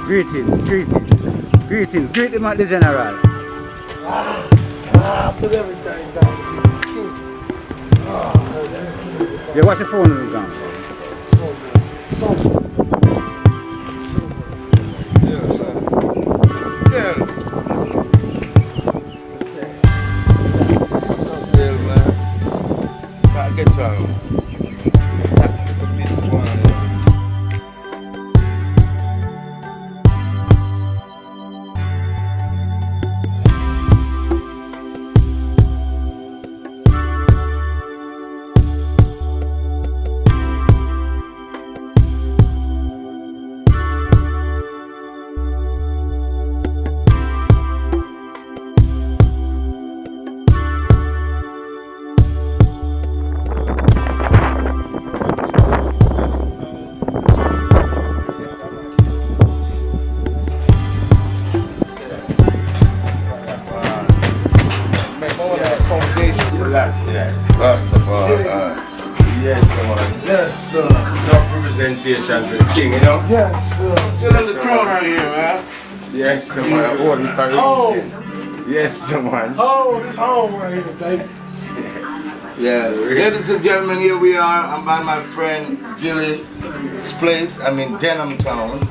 Greetings, greetings, greetings. Greet him at the general. I put everything down. Yeah, watch your phone down. Yeah, son. Yeah. Yeah, man. Gotta get some. Yes, come on. Yes, sir. Enough representation for the king, you know? Yes, sir. Sit on the throne right here, man. Yes, come on. All the Home. Yes, man. Home, this home right here, baby. Yeah, ladies and gentlemen, here we are. I'm by my friend Jilly's place. I'm in Denham Town.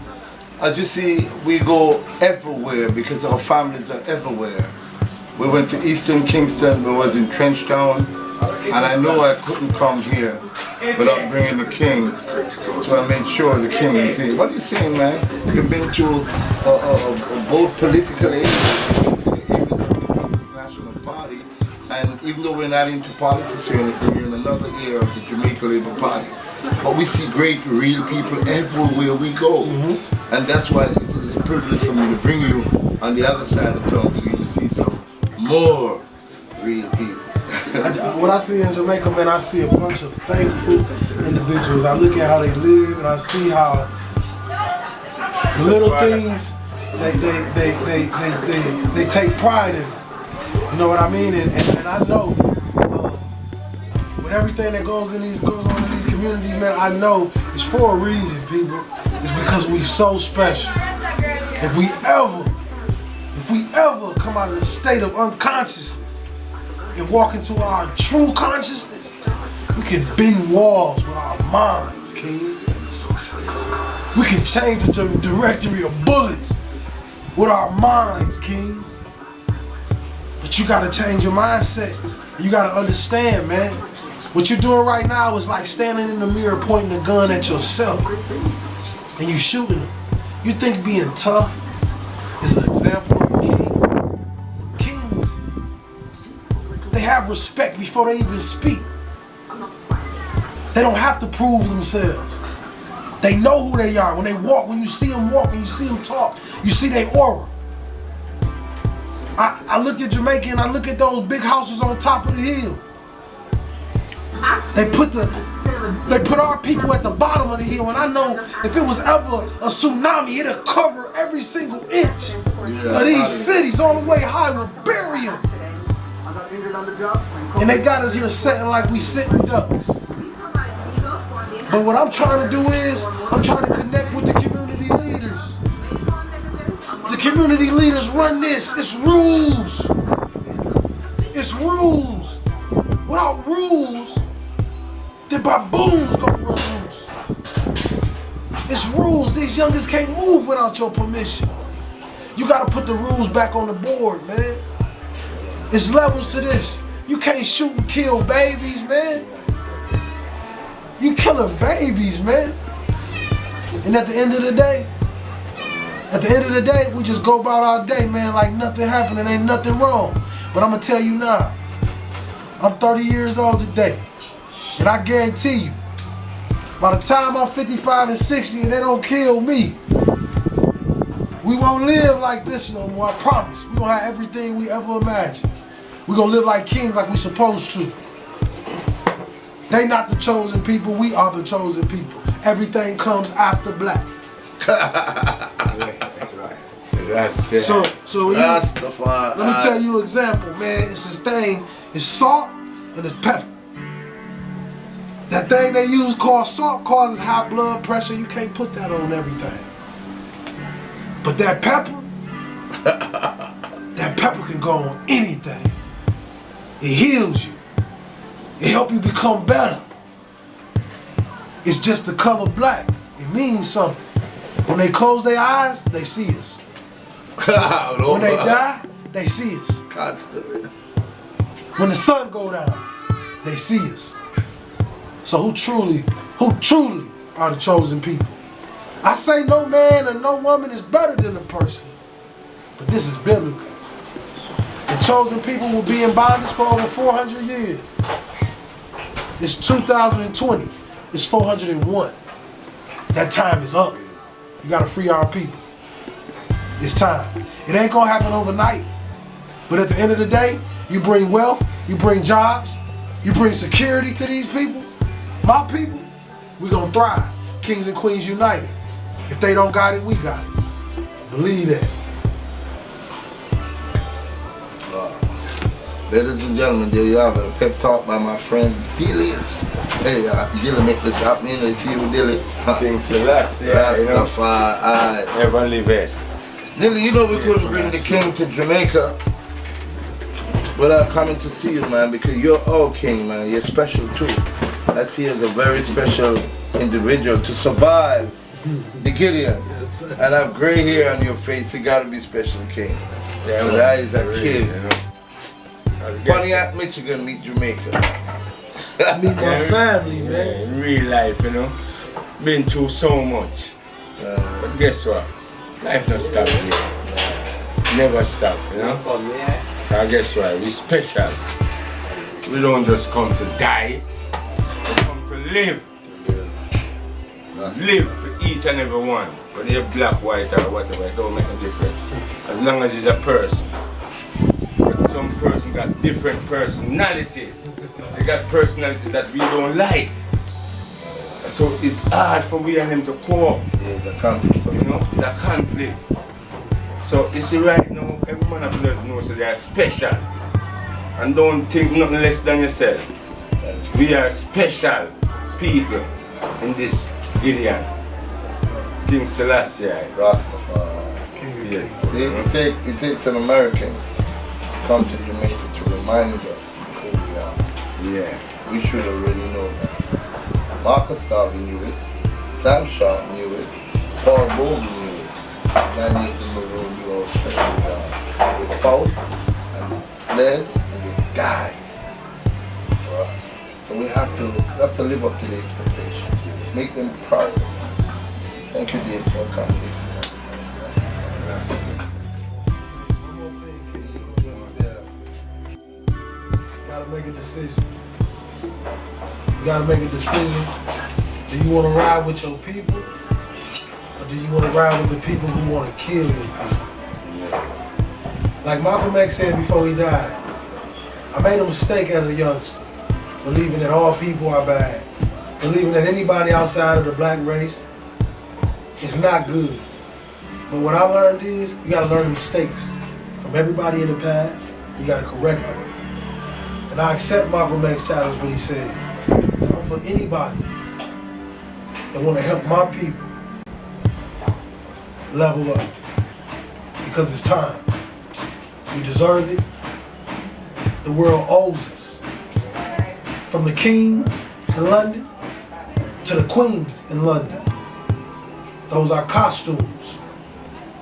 As you see, we go everywhere because our families are everywhere. We went to Eastern Kingston, we was in Trenchtown, and I know I couldn't come here without bringing the king. So I made sure the king is here. What are you saying, man? You've been to both political areas, to the areas of the People's National Party, and even though we're not into politics or anything, we're in another area of the Jamaica Labour Party. But we see great, real people everywhere we go. And that's why it's a privilege for me to bring you on the other side of town for you to see some more real people. What I see in Jamaica, man, I see a bunch of thankful individuals. I look at how they live and I see how the little things they take pride in. You know what I mean? And I know with everything that goes on in these communities, man, I know it's for a reason, people. It's because we so special. If we ever come out of the state of unconsciousness and walk into our true consciousness, we can bend walls with our minds, kings. We can change the directory of bullets with our minds, kings. But you gotta change your mindset. You gotta understand, man. What you're doing right now is like standing in the mirror pointing a gun at yourself and you shooting them. You think being tough is an example of a king? Kings, they have respect before they even speak. They don't have to prove themselves. They know who they are. When they walk, when you see them walk, when you see them talk, you see their aura. I look at Jamaica and I look at those big houses on top of the hill. They put our people at the bottom of the hill, and I know if it was ever a tsunami, it'll cover every single inch of these cities all the way high. We'll bury them. And they got us here sitting like we sitting ducks. But what I'm trying to do is, I'm trying to connect with the community leaders. The community leaders run this. It's rules. It's rules. Without rules, the baboons go run loose. It's rules. These youngins can't move without your permission. You gotta put the rules back on the board, man. It's levels to this. You can't shoot and kill babies, man. You killing babies, man. And at the end of the day, we just go about our day, man, like nothing happened and ain't nothing wrong. But I'm gonna tell you now, I'm 30 years old today, and I guarantee you, by the time I'm 55 and 60 and they don't kill me, we won't live like this no more, I promise. We gonna have everything we ever imagined. We gonna live like kings like we supposed to. They not the chosen people, we are the chosen people. Everything comes after black. That's right. That's it. So Rastafari. let me tell you an example, man. It's this thing, it's salt and it's pepper. That thing they use called salt causes high blood pressure. You can't put that on everything. But that pepper, that pepper can go on anything. It heals you. It helps you become better. It's just the color black. It means something. When they close their eyes, they see us. When they die, they see us. Constantly. When the sun go down, they see us. So who truly are the chosen people? I say no man or no woman is better than a person, but this is biblical. The chosen people will be in bondage for over 400 years. It's 2020. It's 401. That time is up. You gotta free our people. It's time. It ain't gonna happen overnight. But at the end of the day, you bring wealth, you bring jobs, you bring security to these people. My people, we gonna thrive. Kings and Queens united. If they don't got it, we got it. Believe that. Ladies and gentlemen, there you have it. A pep talk by my friend Dilly. Hey, Dilly make this happen. You know, see you, Dilly. King Celeste, yeah, you know. Ever live it. Dilly, you know we couldn't bring the king to Jamaica without coming to see you, man, because you're our king, man. You're special too. I see you as a very special individual to survive the Gideon. Yes, sir. And have gray hair on your face, you gotta be special king. Yeah, So that is a really, kid. you know. Pontiac, Michigan, meet Jamaica. Meet my family, Yeah, man. in real life, you know. Been through so much. But guess what? Life not stop here. Never stop, you know. And guess what? We special. We don't just come to die. We come to live. Live for each and every one. Whether you're black, white, or whatever, it don't make a difference. As long as it's a person. But some person got different personalities. They got personalities that we don't like. So it's hard for we and them to cope. Yeah, the conflict. You know, it's a conflict. So you see right now, every man of us knows that they are special. And don't think nothing less than yourself. We are special people in this Gideon. King Selassie. Rastafari. Yeah. See, it takes an American to come to Jamaica to remind us who we are. Yeah. We should already know that. Marcus Garvey knew it, Sam Shaw knew it, Paul Bowman knew it. 9 years in the road, we all said they fought and bled and they died for us. So we have to live up to the expectations. Make them proud of us. Thank you, Dave, for coming. Gotta make a decision. You gotta make a decision. Do you want to ride with your people? Or do you want to ride with the people who want to kill your people? Like Malcolm X said before he died, I made a mistake as a youngster, believing that all people are bad, believing that anybody outside of the black race is not good. But what I learned is, you gotta learn the mistakes from everybody in the past, you gotta correct them. And I accept Malcolm X challenge when he said, for anybody that want to help my people level up, because it's time. We deserve it. The world owes us. From the kings in London to the queens in London. Those are costumes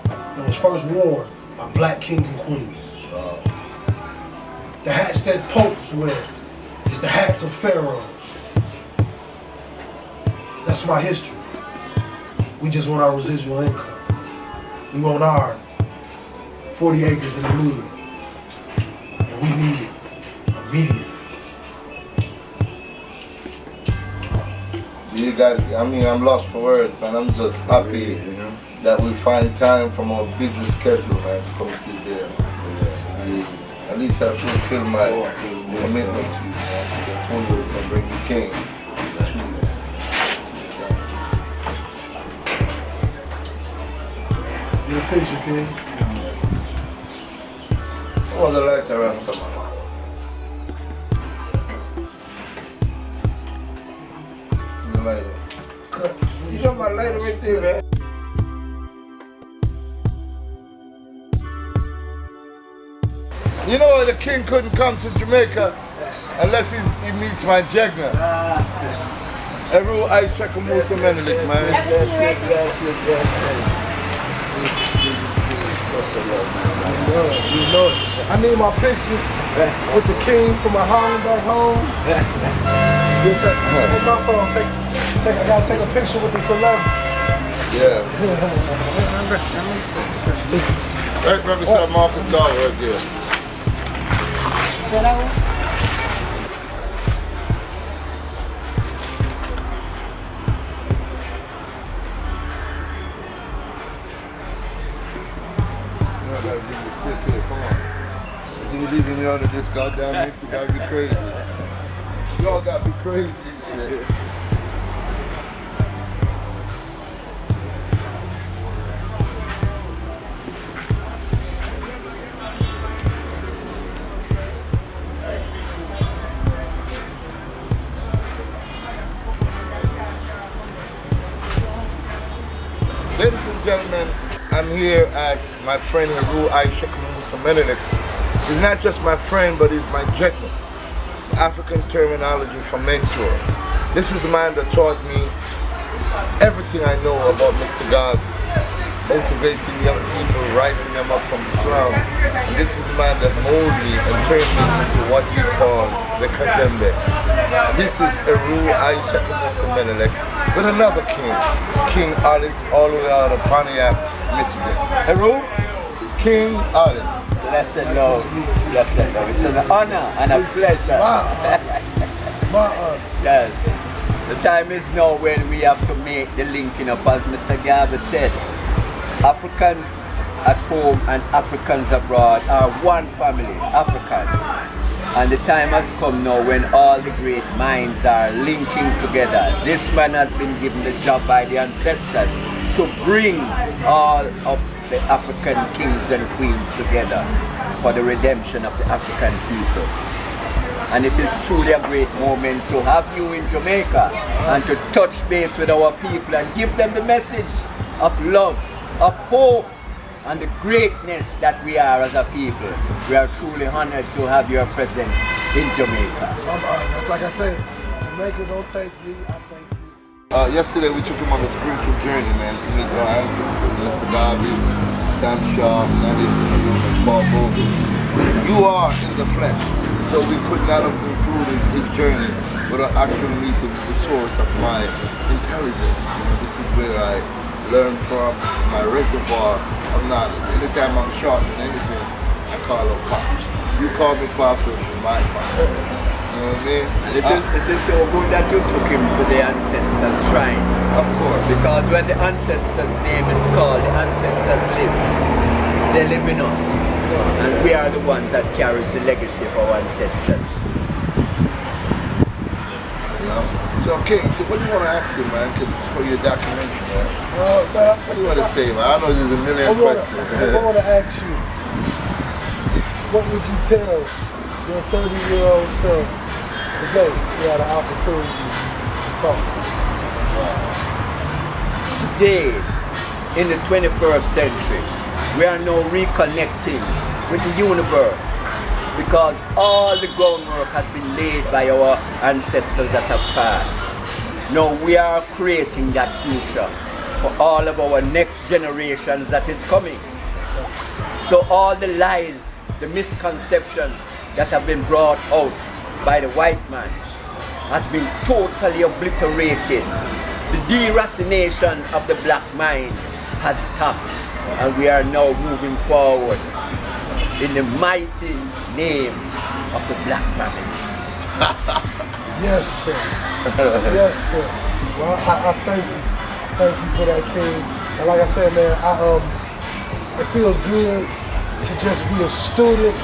that was first worn by black kings and queens. The hats that popes wear is the hats of pharaohs. That's my history. We just want our residual income. We want our 40 acres in the mud. And we need it immediately. You guys, I mean, I'm lost for words, man. I'm just happy that we find time from our busy schedule, man, to come sit there. At least I fulfill my commitment to you, man. I told you I was gonna bring the king. Your picture, King. Oh, the lighter, Rasta. The lighter. You got my lighter right there, man. You know, the king couldn't come to Jamaica unless he meets my Jegna. Every I check a Musa Menelik, man. You know it. I need my picture with the king for my home back home. With my phone, I gotta take a picture with the celebrity. Yeah. Right, remember Sir Marcus Garvey right there. You leaving me out of this goddamn mix, you gotta be crazy. Y'all gotta be crazy. Ladies and gentlemen, I'm here at my friend Haru Aisha Musa Menelik. He's not just my friend, but he's my Reknown, African terminology for mentor. This is a man that taught me everything I know about Mr. God, motivating young people, rising them up from the slum. And this is a man that molded me and turned me into what he calls the Kazembe. This is Haru Aisha Musa Menelik with another king, King Hollis, all the way out of Pontiac, Michigan. Haru, King Hollis. Blessed love, blessed love. It's an honor and a pleasure. Yes. The time is now when we have to make the linking up, as Mr. Garvey said. Africans at home and Africans abroad are one family, Africans. And the time has come now when all the great minds are linking together. This man has been given the job by the ancestors to bring all of the African kings and queens together for the redemption of the African people. And it is truly a great moment to have you in Jamaica and to touch base with our people and give them the message of love, of hope, and the greatness that we are as a people. We are truly honored to have your presence in Jamaica. Like I said, Jamaica don't thank me, I thank you. Yesterday we took him on a spiritual journey, man, to meet our ancestors, Mr. Garvey, Sam Shaw, Nadi, and Bob Bogle. You are in the flesh, so we could not have concluded his journey without actually meeting the source of my intelligence. This is where I learn from my reservoir of knowledge. Anytime I'm short in anything, I call up Pops. You call me Pops, my Pops. You know what I mean? It is so good that you took him to the ancestors' shrine. Of course. Because when the ancestors' name is called, the ancestors live. They live in us. And we are the ones that carries the legacy of our ancestors. So, King, so what do you want to ask him, man? Because it's for your documentary, man. What do you want to say, man? I know there's a million questions. I want to ask you, what would you tell your 30-year-old son today if you had an opportunity to talk? Today, in the 21st century, we are now reconnecting with the universe, because all the groundwork has been laid by our ancestors that have passed. Now we are creating that future for all of our next generations that is coming. So all the lies, the misconceptions that have been brought out by the white man has been totally obliterated. The deracination of the black mind has stopped, and we are now moving forward in the mighty name of the black family. Yes, sir. Yes, sir. Well, I thank you. Thank you for that, King. And like I said, man, it feels good to just be a student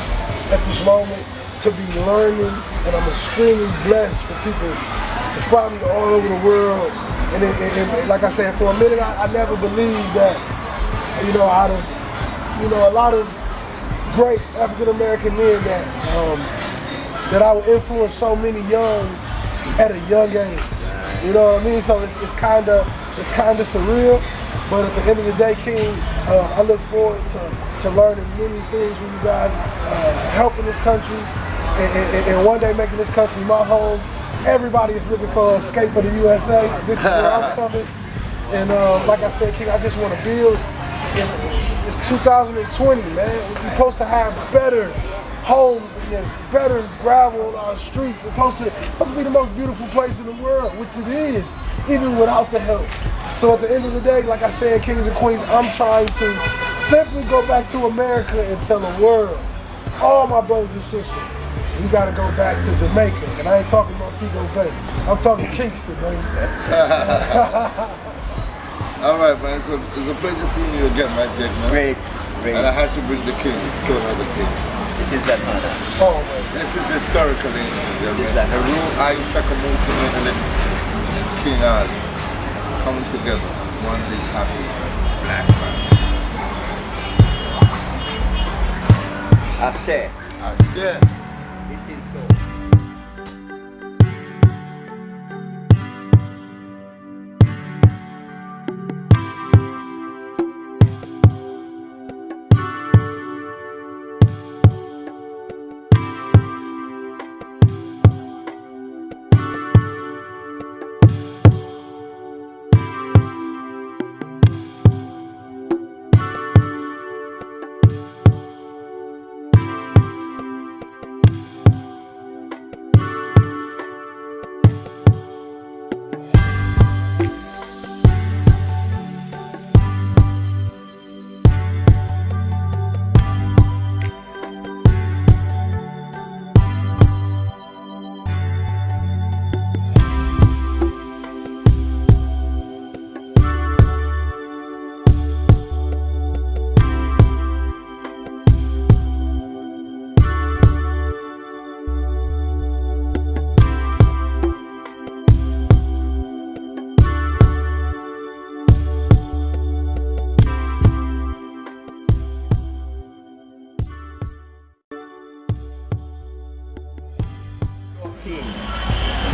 at this moment, to be learning, and I'm extremely blessed for people to follow me all over the world. And like I said, for a minute, I never believed that, out of, a lot of great African-American men that I would influence so many young at a young age. You know what I mean? So it's kind of surreal, but at the end of the day, King, I look forward to learning many things from you guys, helping this country, and one day making this country my home. Everybody is looking for an escape of the USA. This is where I'm coming. And like I said, King, I just want to build. It's 2020, man. We're supposed to have better homes, better gravel on our streets. It's supposed to be the most beautiful place in the world, which it is, even without the help. So at the end of the day, like I said, Kings and Queens, I'm trying to simply go back to America and tell the world, all my brothers and sisters, we gotta go back to Jamaica. And I ain't talking Montego Bay. I'm talking Kingston, baby. All right, man. So it's a pleasure seeing you again, right, Jake, man? Great. And I had to bring the king to another king. It is that honor. Oh, man. This is historical, ladies and gentlemen. Exactly. The Rue Aisha and King Oz coming together. One big happy black man. I say. It is so.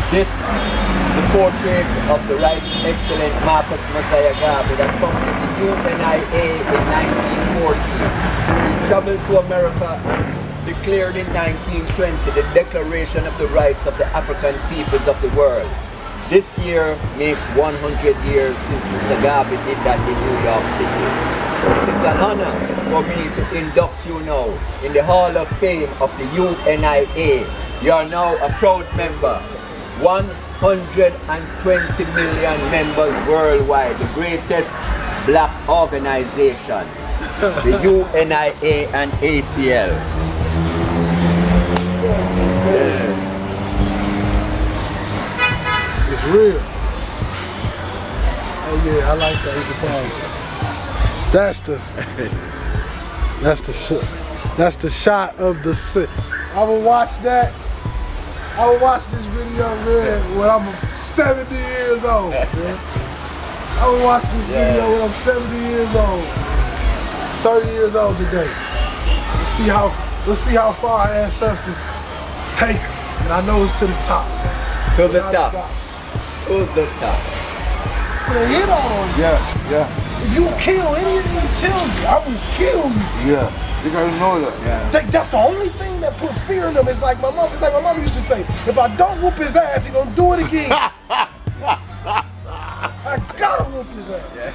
This, the portrait of the right excellent Marcus Mosiah Garvey that founded the UNIA in 1940. He traveled to America and declared in 1920 the Declaration of the Rights of the African Peoples of the World. This year makes 100 years since Mr. Garvey did that in New York City. It is an honor for me to induct you now in the Hall of Fame of the UNIA. You are now a proud member. 120 million members worldwide, the greatest black organization, the UNIA and ACL. It's real. Oh yeah, I like that. That's the shot of the set. I will watch that. I will watch this video, man, when I'm 70 years old, man. I will watch this video when I'm 70 years old. 30 years old today. Let's see how far our ancestors take us. And I know it's to the top. To the top. To the top. Put a hit on you. Yeah. If you kill any of these children, I will kill you. Yeah. You gotta know that. Yeah. That's the only thing that put fear in them. It's like my mom used to say, if I don't whoop his ass, he gonna do it again. I gotta whoop his ass. Yeah.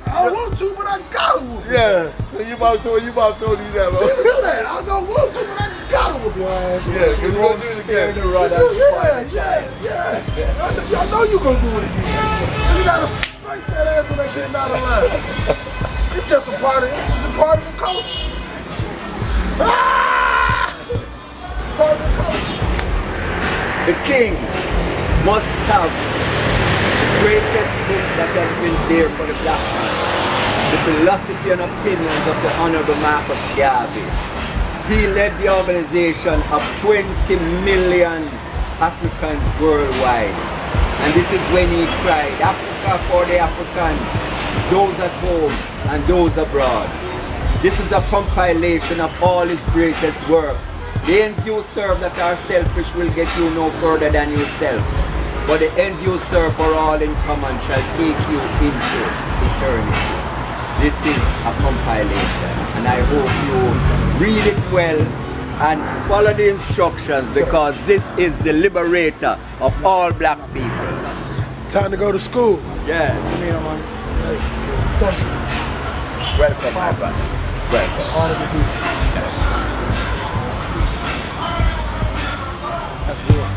I don't want to, but I gotta whoop his ass. Yeah. So you about told you that, bro. See, you do that. I don't want to, but I gotta whoop your ass. Yeah, because you won't do it again. I know you gonna do it again. So you gotta fight that ass when they get out of line. It's just a part of it. It's a part of the culture. Part of the culture. The king must have the greatest book that has been there for the black man. The philosophy and opinions of the Honorable Marcus Garvey. He led the organization of 20 million Africans worldwide. And this is when he cried, Africa for the Africans, those at home and those abroad. This is a compilation of all his greatest work. The ends you serve that are selfish will get you no further than yourself. But the ends you serve for all in common shall take you into eternity. This is a compilation, and I hope you read it well and follow the instructions, because this is the liberator of all black people. Time to go to school. Yes. Welcome, my brother. Welcome. That's real.